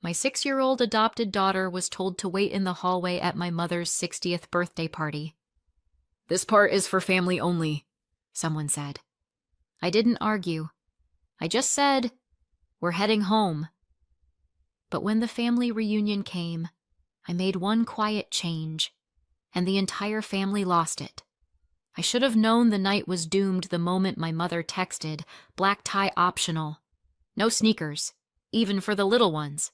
My 6-year-old adopted daughter was told to wait in the hallway at my mother's 60th birthday party. "This part is for family only," someone said. I didn't argue. I just said, "We're heading home." But when the family reunion came, I made one quiet change, and the entire family lost it. I should have known the night was doomed the moment my mother texted, "Black tie optional. No sneakers, even for the little ones,"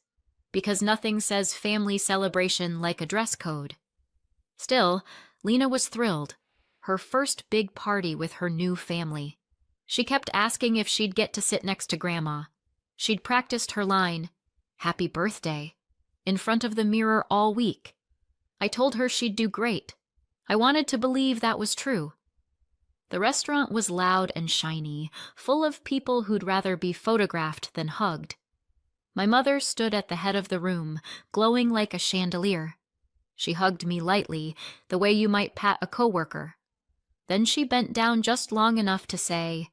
because nothing says family celebration like a dress code. Still, Lena was thrilled. Her first big party with her new family. She kept asking if she'd get to sit next to Grandma. She'd practiced her line, "Happy birthday," in front of the mirror all week. I told her she'd do great. I wanted to believe that was true. The restaurant was loud and shiny, full of people who'd rather be photographed than hugged. My mother stood at the head of the room, glowing like a chandelier. She hugged me lightly, the way you might pat a coworker. Then she bent down just long enough to say,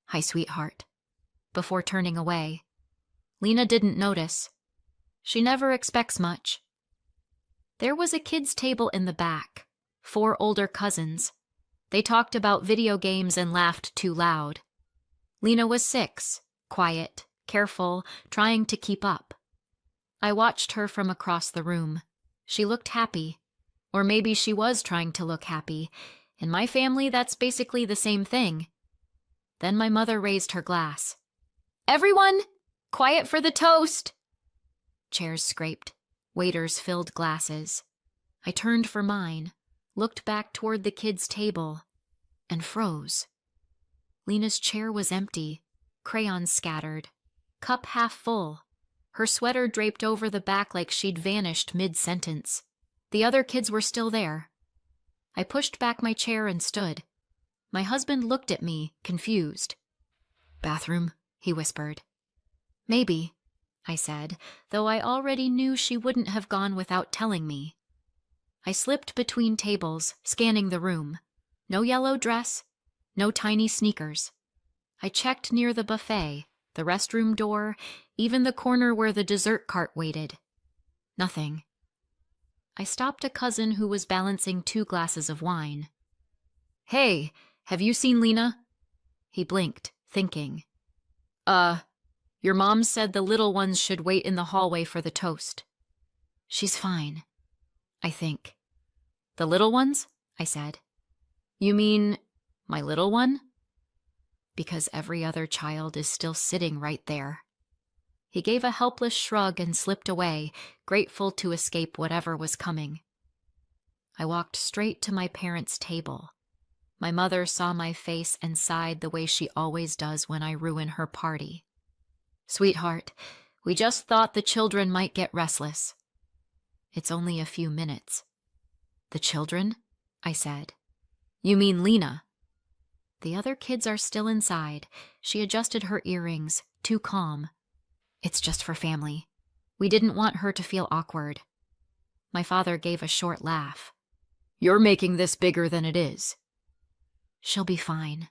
"Hi, sweetheart," before turning away. Lena didn't notice. She never expects much. There was a kids' table in the back, 4 older cousins. They talked about video games and laughed too loud. Lena was 6, quiet, careful, trying to keep up. I watched her from across the room. She looked happy. Or maybe she was trying to look happy. In my family, that's basically the same thing. Then my mother raised her glass. "Everyone, quiet for the toast!" Chairs scraped. Waiters filled glasses. I turned for mine, looked back toward the kids' table, and froze. Lena's chair was empty, crayons scattered, cup half full, her sweater draped over the back like she'd vanished mid-sentence. The other kids were still there. I pushed back my chair and stood. My husband looked at me, confused. "Bathroom?" he whispered. "Maybe," I said, though I already knew she wouldn't have gone without telling me. I slipped between tables, scanning the room. No yellow dress, no tiny sneakers. I checked near the buffet, the restroom door, even the corner where the dessert cart waited. Nothing. I stopped a cousin who was balancing 2 glasses of wine. "Hey, have you seen Lena?" He blinked, thinking. Your mom said the little ones should wait in the hallway for the toast." "She's fine, I think." "The little ones?" I said. "You mean my little one?" "Because every other child is still sitting right there." He gave a helpless shrug and slipped away, grateful to escape whatever was coming. I walked straight to my parents' table. My mother saw my face and sighed the way she always does when I ruin her party. "Sweetheart, we just thought the children might get restless." "It's only a few minutes." "The children?" I said. "You mean Lena?" "The other kids are still inside." She adjusted her earrings, too calm. "It's just for family. We didn't want her to feel awkward." My father gave a short laugh. "You're making this bigger than it is." "She'll be fine."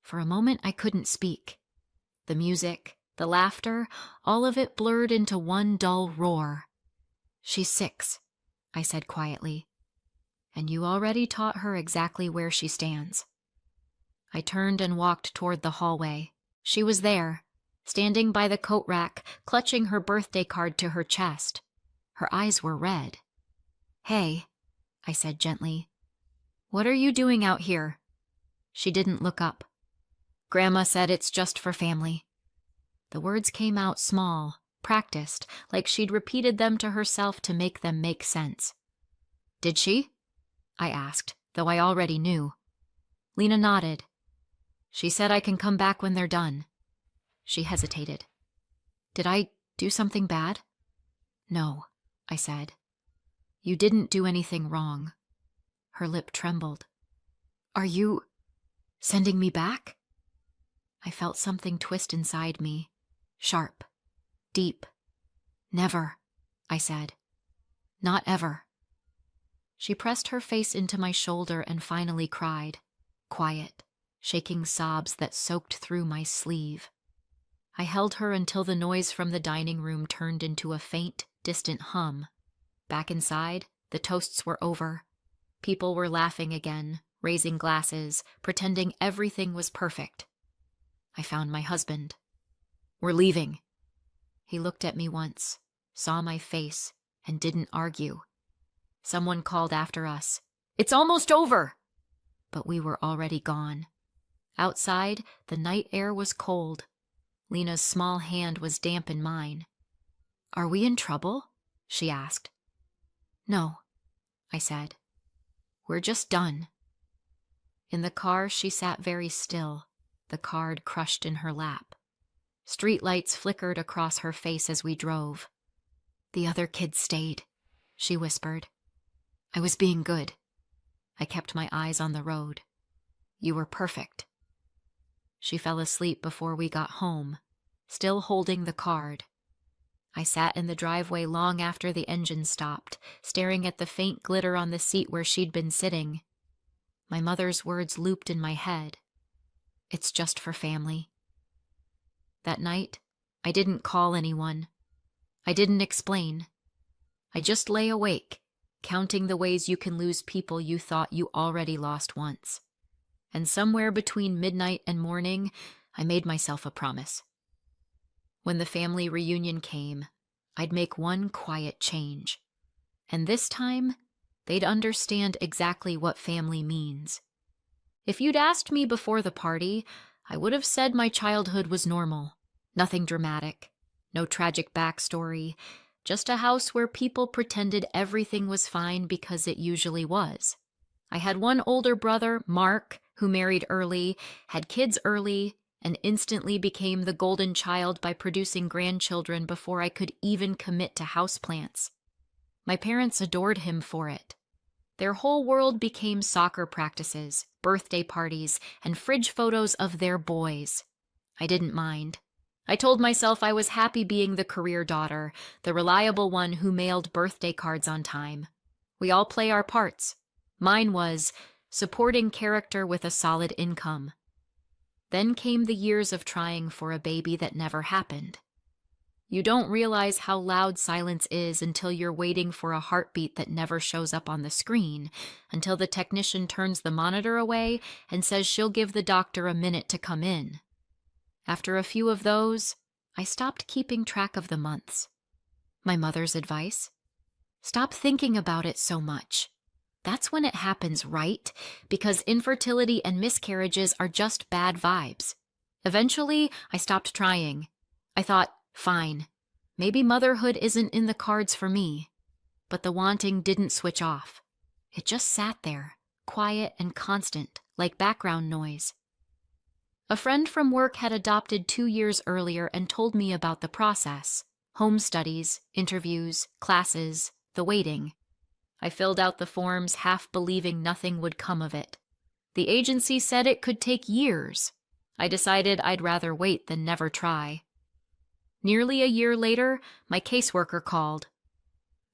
For a moment I couldn't speak. The music, the laughter, all of it blurred into one dull roar. "She's 6, I said quietly. "And you already taught her exactly where she stands." I turned and walked toward the hallway. She was there, standing by the coat rack, clutching her birthday card to her chest. Her eyes were red. "Hey," I said gently. "What are you doing out here?" She didn't look up. "Grandma said it's just for family." The words came out small, practiced, like she'd repeated them to herself to make them make sense. "Did she?" I asked, though I already knew. Lena nodded. "She said I can come back when they're done." She hesitated. "Did I do something bad?" "No," I said. "You didn't do anything wrong." Her lip trembled. "Are you sending me back?" I felt something twist inside me. Sharp. Deep. "Never," I said. "Not ever." She pressed her face into my shoulder and finally cried, quiet, shaking sobs that soaked through my sleeve. I held her until the noise from the dining room turned into a faint, distant hum. Back inside, the toasts were over. People were laughing again, raising glasses, pretending everything was perfect. I found my husband. "We're leaving." He looked at me once, saw my face, and didn't argue. Someone called after us, "It's almost over!" But we were already gone. Outside, the night air was cold. Lena's small hand was damp in mine. "Are we in trouble?" she asked. "No," I said. "We're just done." In the car, she sat very still, the card crushed in her lap. Streetlights flickered across her face as we drove. "The other kids stayed," she whispered. "I was being good." I kept my eyes on the road. "You were perfect." She fell asleep before we got home, still holding the card. I sat in the driveway long after the engine stopped, staring at the faint glitter on the seat where she'd been sitting. My mother's words looped in my head. "It's just for family." That night, I didn't call anyone. I didn't explain. I just lay awake, counting the ways you can lose people you thought you already lost once. And somewhere between midnight and morning, I made myself a promise. When the family reunion came, I'd make one quiet change. And this time, they'd understand exactly what family means. If you'd asked me before the party, I would have said my childhood was normal. Nothing dramatic, no tragic backstory, just a house where people pretended everything was fine because it usually was. I had one older brother, Mark, who married early, had kids early, and instantly became the golden child by producing grandchildren before I could even commit to houseplants. My parents adored him for it. Their whole world became soccer practices, birthday parties, and fridge photos of their boys. I didn't mind. I told myself I was happy being the career daughter, the reliable one who mailed birthday cards on time. We all play our parts. Mine was supporting character with a solid income. Then came the years of trying for a baby that never happened. You don't realize how loud silence is until you're waiting for a heartbeat that never shows up on the screen, until the technician turns the monitor away and says she'll give the doctor a minute to come in. After a few of those, I stopped keeping track of the months. My mother's advice? Stop thinking about it so much. That's when it happens, right? Because infertility and miscarriages are just bad vibes. Eventually, I stopped trying. I thought, fine, maybe motherhood isn't in the cards for me. But the wanting didn't switch off. It just sat there, quiet and constant, like background noise. A friend from work had adopted 2 years earlier and told me about the process. Home studies, interviews, classes, the waiting. I filled out the forms, half believing nothing would come of it. The agency said it could take years. I decided I'd rather wait than never try. Nearly a year later, my caseworker called.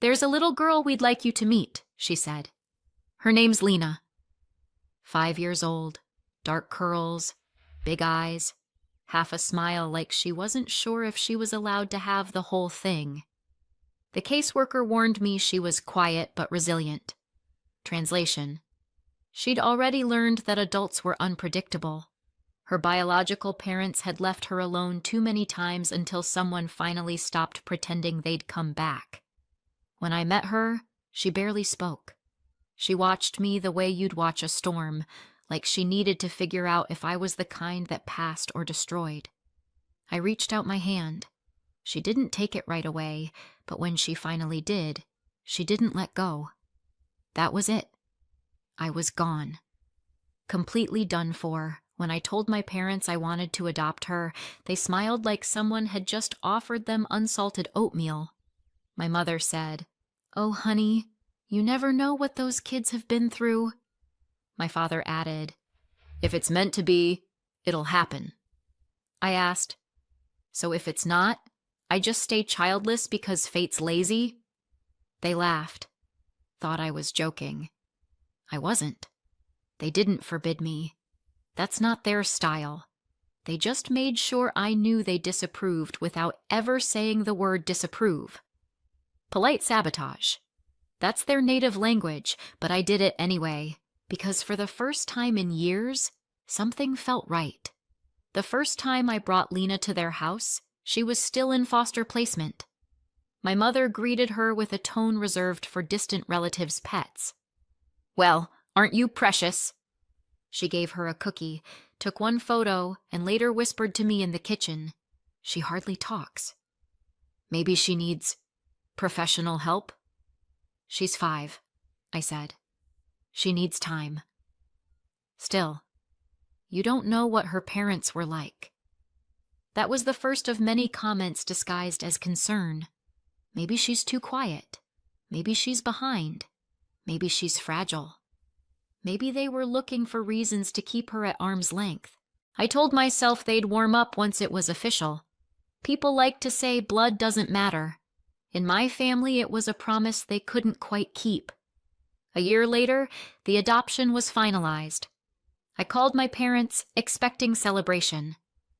"There's a little girl we'd like you to meet," she said. "Her name's Lena." 5 years old, dark curls, big eyes, half a smile like she wasn't sure if she was allowed to have the whole thing. The caseworker warned me she was quiet but resilient. Translation: she'd already learned that adults were unpredictable. Her biological parents had left her alone too many times until someone finally stopped pretending they'd come back. When I met her, she barely spoke. She watched me the way you'd watch a storm, like she needed to figure out if I was the kind that passed or destroyed. I reached out my hand. She didn't take it right away, but when she finally did, she didn't let go. That was it. I was gone. Completely done for. When I told my parents I wanted to adopt her, they smiled like someone had just offered them unsalted oatmeal. My mother said, "Oh, honey, you never know what those kids have been through." My father added, "If it's meant to be, it'll happen." I asked, "So if it's not, I just stay childless because fate's lazy?" They laughed. Thought I was joking. I wasn't. They didn't forbid me. That's not their style. They just made sure I knew they disapproved without ever saying the word disapprove. Polite sabotage. That's their native language, but I did it anyway, because for the first time in years, something felt right. The first time I brought Lena to their house, she was still in foster placement. My mother greeted her with a tone reserved for distant relatives' pets. "Well, aren't you precious?" She gave her a cookie, took one photo, and later whispered to me in the kitchen, "She hardly talks. Maybe she needs professional help?" "She's 5, I said. "She needs time." Still, you don't know what her parents were like. That was the first of many comments disguised as concern. Maybe she's too quiet. Maybe she's behind. Maybe she's fragile. Maybe they were looking for reasons to keep her at arm's length. I told myself they'd warm up once it was official. People like to say blood doesn't matter. In my family, it was a promise they couldn't quite keep. A year later, the adoption was finalized. I called my parents, expecting celebration.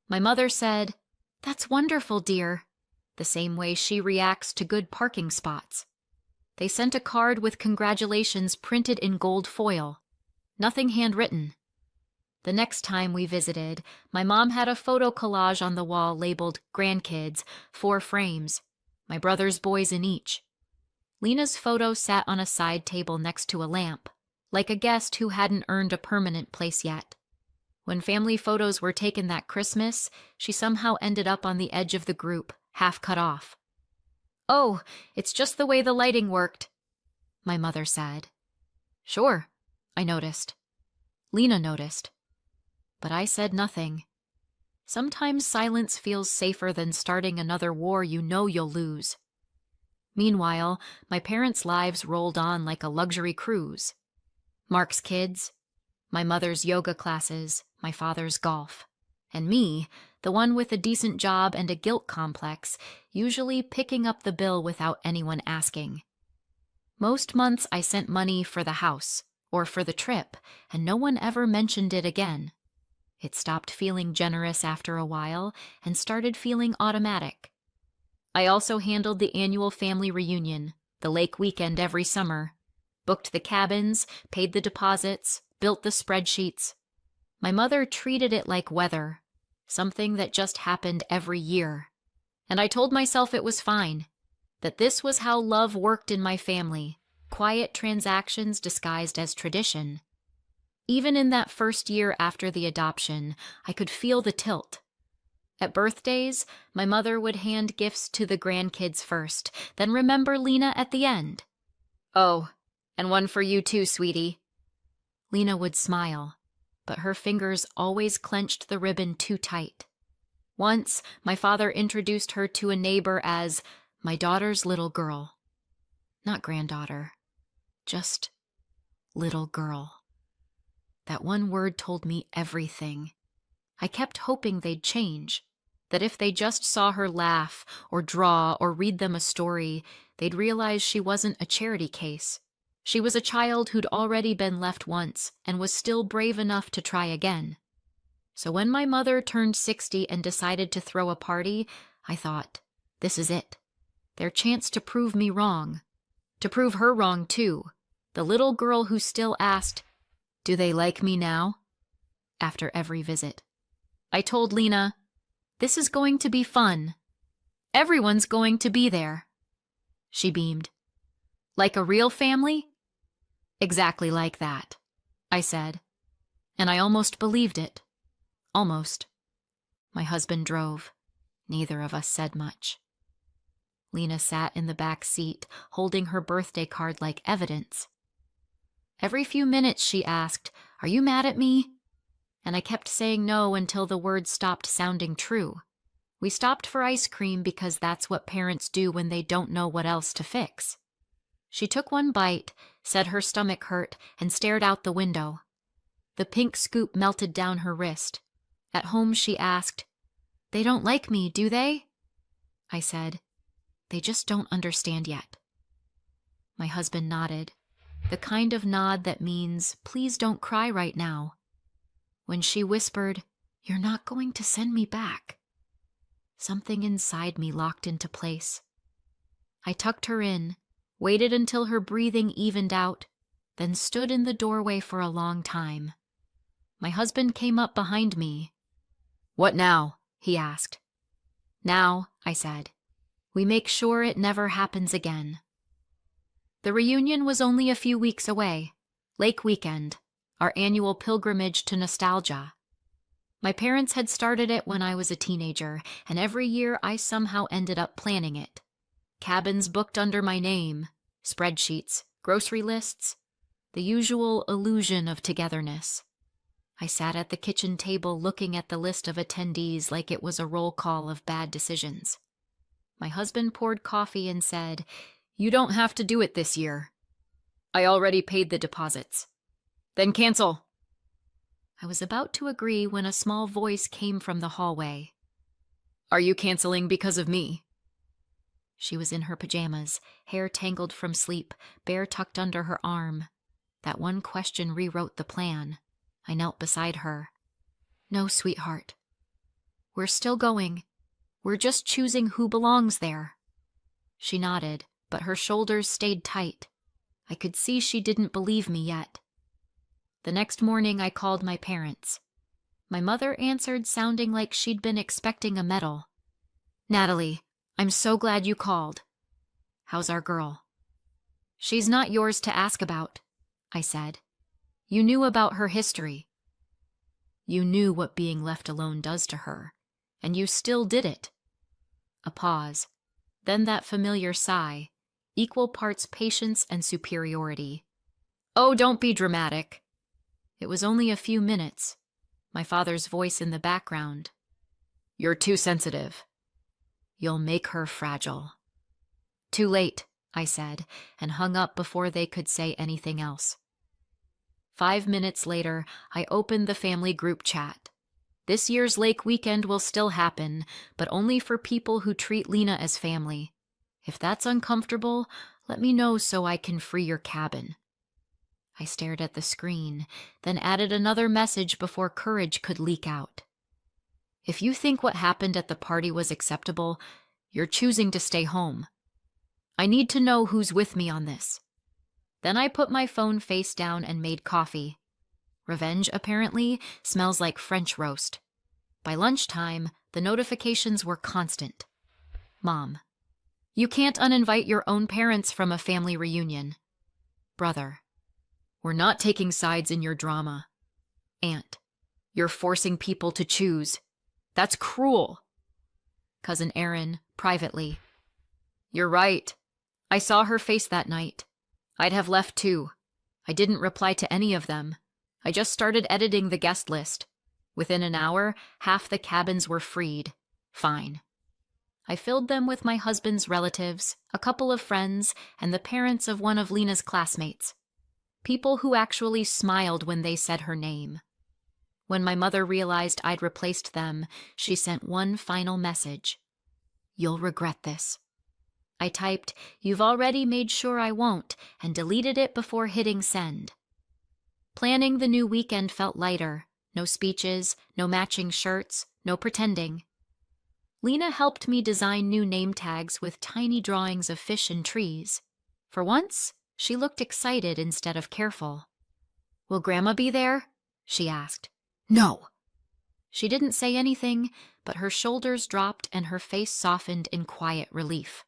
My mother said, "That's wonderful, dear," the same way she reacts to good parking spots. They sent a card with congratulations printed in gold foil. Nothing handwritten. The next time we visited, my mom had a photo collage on the wall labeled "Grandkids," 4 frames, my brother's boys in each. Lena's photo sat on a side table next to a lamp, like a guest who hadn't earned a permanent place yet. When family photos were taken that Christmas, she somehow ended up on the edge of the group, half cut off. "Oh, it's just the way the lighting worked," my mother said. "Sure," I noticed. Lena noticed. But I said nothing. Sometimes silence feels safer than starting another war you know you'll lose. Meanwhile, my parents' lives rolled on like a luxury cruise. Mark's kids, my mother's yoga classes, my father's golf, and me, the one with a decent job and a guilt complex, usually picking up the bill without anyone asking. Most months I sent money for the house or for the trip, and no one ever mentioned it again. It stopped feeling generous after a while and started feeling automatic. I also handled the annual family reunion, the lake weekend every summer, booked the cabins, paid the deposits, built the spreadsheets. My mother treated it like weather, something that just happened every year. And I told myself it was fine, that this was how love worked in my family, quiet transactions disguised as tradition. Even in that first year after the adoption, I could feel the tilt. At birthdays, my mother would hand gifts to the grandkids first, then remember Lena at the end. "Oh, and one for you too, sweetie." Lena would smile, but her fingers always clenched the ribbon too tight. Once, my father introduced her to a neighbor as my daughter's little girl. Not granddaughter, just little girl. That one word told me everything. I kept hoping they'd change, that if they just saw her laugh or draw or read them a story, they'd realize she wasn't a charity case. She was a child who'd already been left once and was still brave enough to try again. So when my mother turned 60 and decided to throw a party, I thought, this is it. Their chance to prove me wrong. To prove her wrong, too. The little girl who still asked, "Do they like me now?" after every visit. I told Lena, "This is going to be fun. Everyone's going to be there." She beamed. "Like a real family?" "Exactly like that," I said. And I almost believed it. Almost. My husband drove. Neither of us said much. Lena sat in the back seat, holding her birthday card like evidence. Every few minutes she asked, "Are you mad at me?" And I kept saying no until the words stopped sounding true. We stopped for ice cream because that's what parents do when they don't know what else to fix. She took one bite, said her stomach hurt, and stared out the window. The pink scoop melted down her wrist. At home she asked, "They don't like me, do they?" I said, "They just don't understand yet." My husband nodded, the kind of nod that means, "Please don't cry right now." When she whispered, You're not going to send me back. Something inside me locked into place. I tucked her in, waited until her breathing evened out, then stood in the doorway for a long time. My husband came up behind me. "What now?" he asked. "Now," I said, "we make sure it never happens again." The reunion was only a few weeks away. Lake Weekend, our annual pilgrimage to nostalgia. My parents had started it when I was a teenager, and every year I somehow ended up planning it. Cabins booked under my name, spreadsheets, grocery lists, the usual illusion of togetherness. I sat at the kitchen table looking at the list of attendees like it was a roll call of bad decisions. My husband poured coffee and said, "You don't have to do it this year. I already paid the deposits." "Then cancel." I was about to agree when a small voice came from the hallway. "Are you canceling because of me?" She was in her pajamas, hair tangled from sleep, bear tucked under her arm. That one question rewrote the plan. I knelt beside her. "No, sweetheart. We're still going. We're just choosing who belongs there." She nodded, but her shoulders stayed tight. I could see she didn't believe me yet. The next morning I called my parents. My mother answered sounding like she'd been expecting a medal. "Natalie, I'm so glad you called. How's our girl?" "She's not yours to ask about," I said. "You knew about her history. You knew what being left alone does to her, and you still did it." A pause, then that familiar sigh, equal parts patience and superiority. "Oh, don't be dramatic." It was only a few minutes. My father's voice in the background. "You're too sensitive. You'll make her fragile." "Too late," I said, and hung up before they could say anything else. 5 minutes later, I opened the family group chat. This year's Lake Weekend will still happen, but only for people who treat Lena as family. If that's uncomfortable, let me know so I can free your cabin. I stared at the screen, then added another message before courage could leak out. If you think what happened at the party was acceptable, you're choosing to stay home. I need to know who's with me on this. Then I put my phone face down and made coffee. Revenge, apparently, smells like French roast. By lunchtime, the notifications were constant. Mom, you can't uninvite your own parents from a family reunion. Brother, we're not taking sides in your drama. Aunt, you're forcing people to choose. That's cruel. Cousin Erin, privately, you're right. I saw her face that night. I'd have left too. I didn't reply to any of them. I just started editing the guest list. Within an hour, half the cabins were freed. Fine. I filled them with my husband's relatives, a couple of friends, and the parents of one of Lena's classmates. People who actually smiled when they said her name. When my mother realized I'd replaced them, she sent one final message. "You'll regret this." I typed, "You've already made sure I won't," and deleted it before hitting send. Planning the new weekend felt lighter. No speeches, no matching shirts, no pretending. Lena helped me design new name tags with tiny drawings of fish and trees. For once, she looked excited instead of careful. "Will Grandma be there?" she asked. "No." She didn't say anything, but her shoulders dropped and her face softened in quiet relief.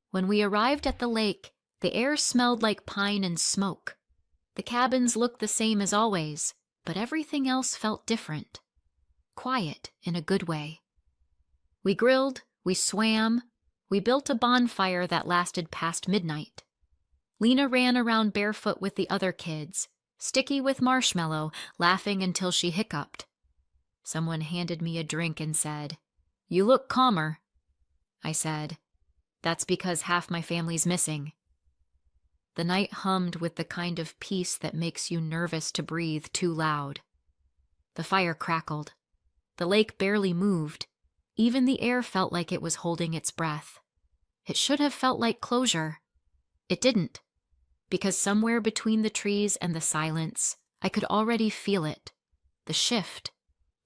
When we arrived at the lake, the air smelled like pine and smoke. The cabins looked the same as always, but everything else felt different. Quiet in a good way. We grilled, we swam, we built a bonfire that lasted past midnight. Lena ran around barefoot with the other kids, sticky with marshmallow, laughing until she hiccuped. Someone handed me a drink and said, "You look calmer." I said, "That's because half my family's missing." The night hummed with the kind of peace that makes you nervous to breathe too loud. The fire crackled. The lake barely moved. Even the air felt like it was holding its breath. It should have felt like closure. It didn't, because somewhere between the trees and the silence, I could already feel it. The shift.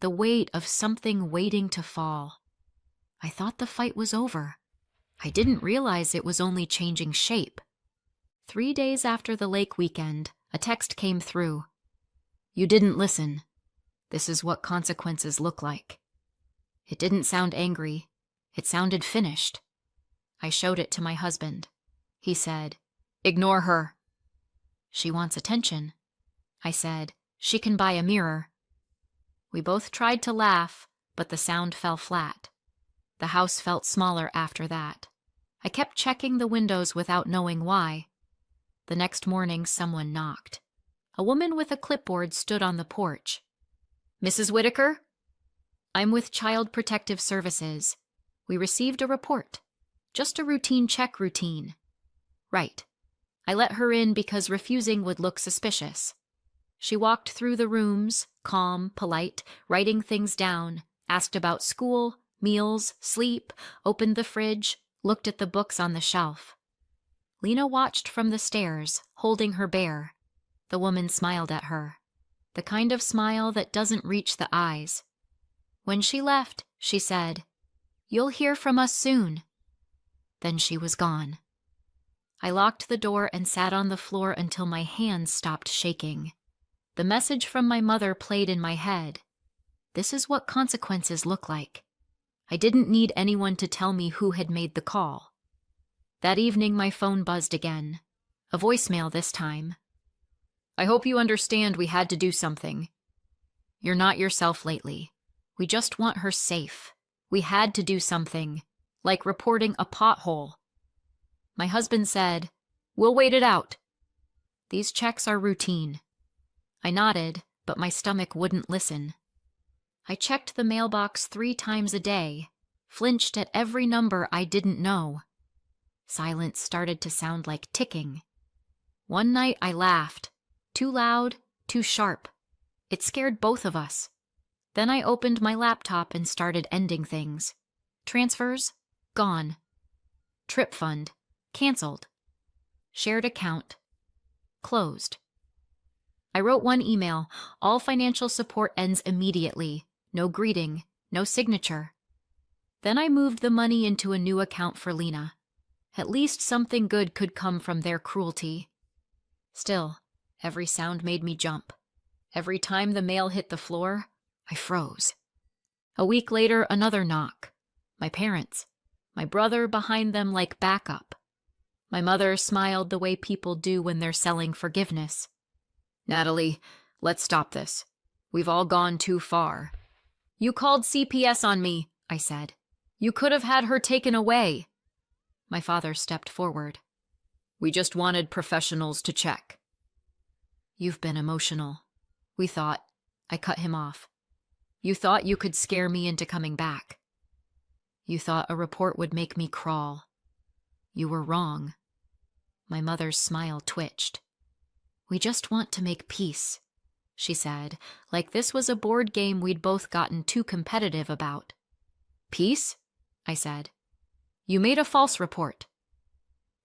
the weight of something waiting to fall. I thought the fight was over. I didn't realize it was only changing shape. 3 days after the lake weekend, a text came through. "You didn't listen. This is what consequences look like." It didn't sound angry. It sounded finished. I showed it to my husband. He said, "Ignore her." "She wants attention." I said, "She can buy a mirror." We both tried to laugh, but the sound fell flat. The house felt smaller after that. I kept checking the windows without knowing why. The next morning, someone knocked. A woman with a clipboard stood on the porch. "Mrs. Whitaker?" "I'm with Child Protective Services. We received a report. Just a routine check routine." "Right." I let her in because refusing would look suspicious. She walked through the rooms, calm, polite, writing things down, asked about school, meals, sleep, opened the fridge, looked at the books on the shelf. Lena watched from the stairs, holding her bear. The woman smiled at her, the kind of smile that doesn't reach the eyes. When she left, she said, "You'll hear from us soon." Then she was gone. I locked the door and sat on the floor until my hands stopped shaking. The message from my mother played in my head. This is what consequences look like. I didn't need anyone to tell me who had made the call. That evening, my phone buzzed again. A voicemail this time. "I hope you understand we had to do something. You're not yourself lately. We just want her safe. We had to do something, like reporting a pothole." My husband said, "We'll wait it out. These checks are routine." I nodded, but my stomach wouldn't listen. I checked the mailbox 3 times a day, flinched at every number I didn't know. Silence started to sound like ticking. One night I laughed. Too loud, too sharp. It scared both of us. Then I opened my laptop and started ending things. Transfers? Gone. Trip fund? Canceled. Shared account? Closed. I wrote one email. All financial support ends immediately. No greeting, no signature. Then I moved the money into a new account for Lena. At least something good could come from their cruelty. Still, every sound made me jump. Every time the mail hit the floor, I froze. A week later, another knock. My parents. My brother behind them like backup. My mother smiled the way people do when they're selling forgiveness. "Natalie, let's stop this. We've all gone too far." "You called CPS on me," I said. "You could have had her taken away." My father stepped forward. "We just wanted professionals to check." "You've been emotional. We thought—" I cut him off. "You thought you could scare me into coming back. You thought a report would make me crawl. You were wrong." My mother's smile twitched. "We just want to make peace," she said, like this was a board game we'd both gotten too competitive about. "Peace?" I said. "You made a false report."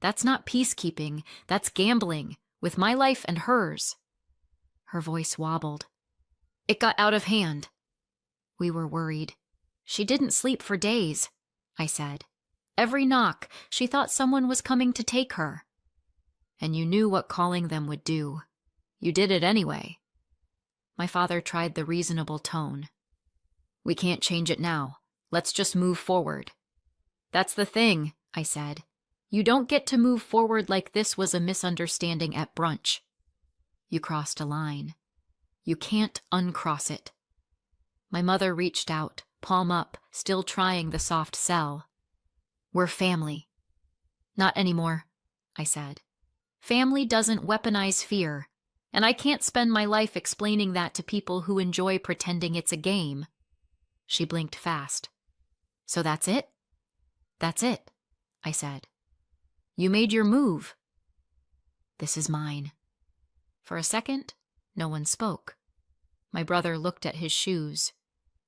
"That's not peacekeeping, that's gambling, with my life and hers." Her voice wobbled. "It got out of hand." We were worried. "She didn't sleep for days," I said. "Every knock, she thought someone was coming to take her." "And you knew what calling them would do. You did it anyway." My father tried the reasonable tone. "We can't change it now. Let's just move forward." "That's the thing," I said. "You don't get to move forward like this was a misunderstanding at brunch. You crossed a line. You can't uncross it." My mother reached out, palm up, still trying the soft sell. "We're family." "Not anymore," I said. "Family doesn't weaponize fear, and I can't spend my life explaining that to people who enjoy pretending it's a game." She blinked fast. "So that's it?" "That's it," I said. "You made your move." "This is mine." For a second, no one spoke. My brother looked at his shoes.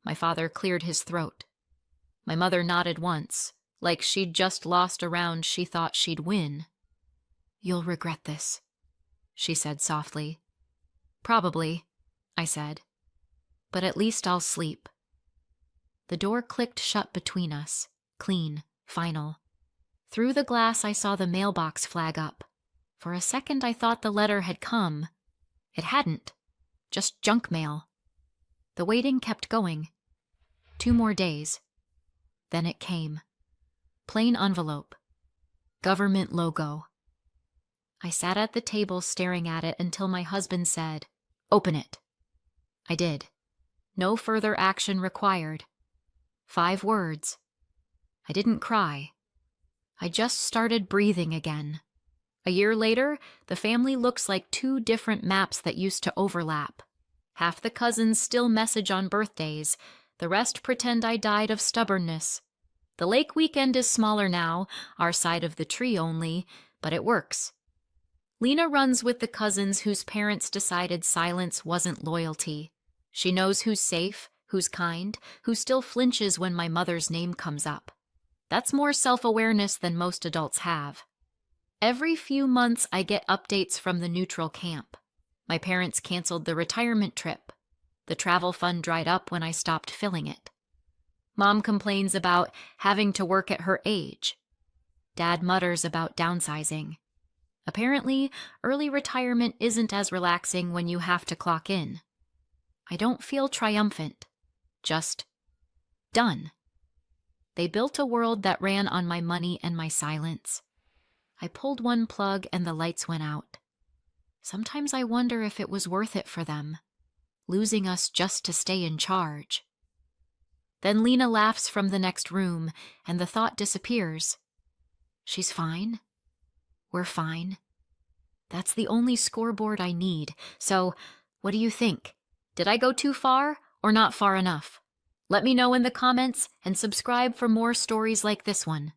My father cleared his throat. My mother nodded once, like she'd just lost a round she thought she'd win. "You'll regret this," she said softly. "Probably," I said. but at least I'll sleep. The door clicked shut between us, clean, final. Through the glass I saw the mailbox flag up. For a second I thought the letter had come. It hadn't. Just junk mail. The waiting kept going. 2 more days. Then it came. Plain envelope. Government logo. I sat at the table staring at it until my husband said, "Open it." I did. No further action required. 5 words. I didn't cry. I just started breathing again. A year later, the family looks like 2 different maps that used to overlap. Half the cousins still message on birthdays. The rest pretend I died of stubbornness. The lake weekend is smaller now, our side of the tree only, but it works. Lena runs with the cousins whose parents decided silence wasn't loyalty. She knows who's safe, who's kind, who still flinches when my mother's name comes up. That's more self-awareness than most adults have. Every few months I get updates from the neutral camp. My parents canceled the retirement trip. The travel fund dried up when I stopped filling it. Mom complains about having to work at her age. Dad mutters about downsizing. Apparently, early retirement isn't as relaxing when you have to clock in. I don't feel triumphant. Just done. They built a world that ran on my money and my silence. I pulled one plug and the lights went out. Sometimes I wonder if it was worth it for them, losing us just to stay in charge. Then Lena laughs from the next room, and the thought disappears. She's fine. We're fine. That's the only scoreboard I need. So, what do you think? Did I go too far or not far enough? Let me know in the comments and subscribe for more stories like this one.